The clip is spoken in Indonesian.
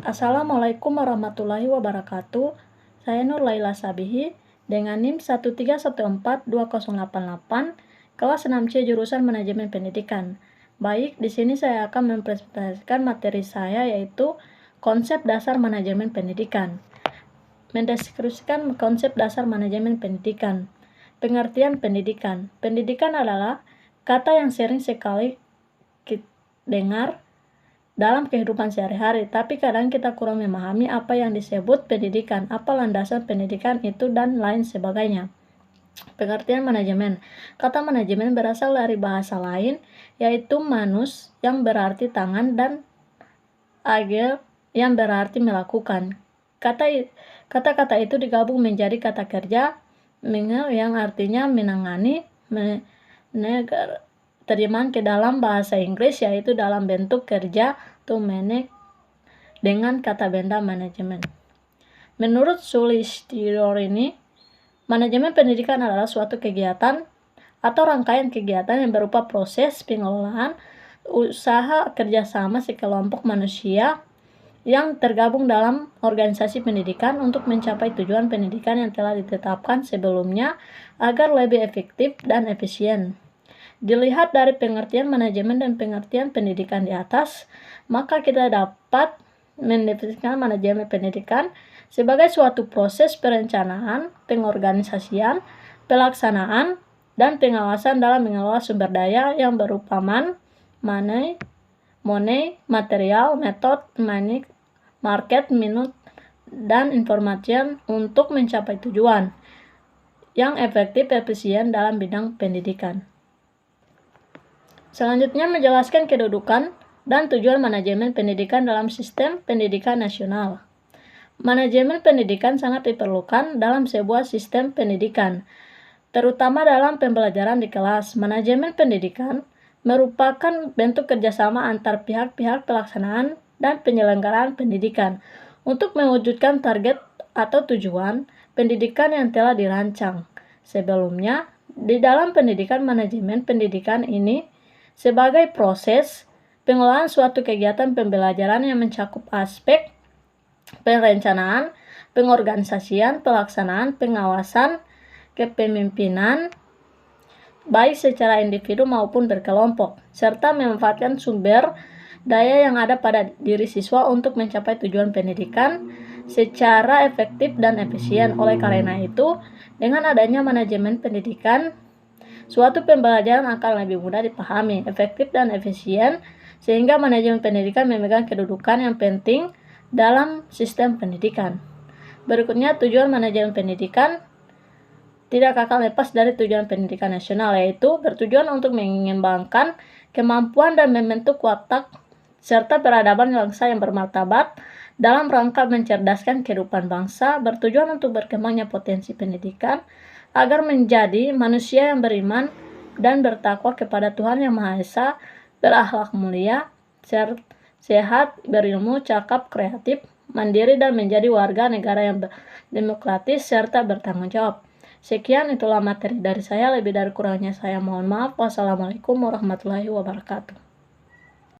Assalamualaikum warahmatullahi wabarakatuh. Saya Nur Laila Sabihi dengan NIM 131420888 kelas 6C jurusan Manajemen Pendidikan. Baik, di sini saya akan mempresentasikan materi saya yaitu konsep dasar manajemen pendidikan. Mendeskripsikan konsep dasar manajemen pendidikan. Pengertian pendidikan. Pendidikan adalah kata yang sering sekali kita dengar dalam kehidupan sehari-hari, tapi kadang kita kurang memahami apa yang disebut pendidikan, apa landasan pendidikan itu, dan lain sebagainya. Pengertian manajemen. Kata manajemen berasal dari bahasa lain, yaitu manus yang berarti tangan dan agil yang berarti melakukan. Kata-kata itu digabung menjadi kata kerja yang artinya menangani, terjemahan ke dalam bahasa Inggris yaitu dalam bentuk kerja to manage dengan kata benda manajemen. Menurut Sulistyorini, manajemen pendidikan adalah suatu kegiatan atau rangkaian kegiatan yang berupa proses pengelolaan usaha kerjasama sekelompok manusia yang tergabung dalam organisasi pendidikan untuk mencapai tujuan pendidikan yang telah ditetapkan sebelumnya agar lebih efektif dan efisien. Dilihat dari pengertian manajemen dan pengertian pendidikan di atas, maka kita dapat mendefinisikan manajemen pendidikan sebagai suatu proses perencanaan, pengorganisasian, pelaksanaan, dan pengawasan dalam mengelola sumber daya yang berupa money, material, method, market, minute, dan informasi untuk mencapai tujuan yang efektif efisien dalam bidang pendidikan. Selanjutnya menjelaskan kedudukan dan tujuan manajemen pendidikan dalam sistem pendidikan nasional. Manajemen pendidikan sangat diperlukan dalam sebuah sistem pendidikan, terutama dalam pembelajaran di kelas. Manajemen pendidikan merupakan bentuk kerjasama antar pihak-pihak pelaksanaan dan penyelenggaraan pendidikan untuk mewujudkan target atau tujuan pendidikan yang telah dirancang sebelumnya. Di dalam pendidikan, manajemen pendidikan ini sebagai proses pengelolaan suatu kegiatan pembelajaran yang mencakup aspek perencanaan, pengorganisasian, pelaksanaan, pengawasan, kepemimpinan, baik secara individu maupun berkelompok, serta memanfaatkan sumber daya yang ada pada diri siswa untuk mencapai tujuan pendidikan secara efektif dan efisien. Oleh karena itu, dengan adanya manajemen pendidikan, suatu pembelajaran akan lebih mudah dipahami, efektif, dan efisien, sehingga manajemen pendidikan memegang kedudukan yang penting dalam sistem pendidikan. Berikutnya, tujuan manajemen pendidikan tidak akan lepas dari tujuan pendidikan nasional, yaitu bertujuan untuk mengembangkan kemampuan dan membentuk watak serta peradaban bangsa yang bermartabat dalam rangka mencerdaskan kehidupan bangsa, bertujuan untuk berkembangnya potensi pendidikan agar menjadi manusia yang beriman dan bertakwa kepada Tuhan Yang Maha Esa, berakhlak mulia, sehat, berilmu, cakap, kreatif, mandiri, dan menjadi warga negara yang demokratis serta bertanggung jawab. Sekian, itulah materi dari saya. Lebih dari kurangnya saya mohon maaf. Wassalamualaikum warahmatullahi wabarakatuh.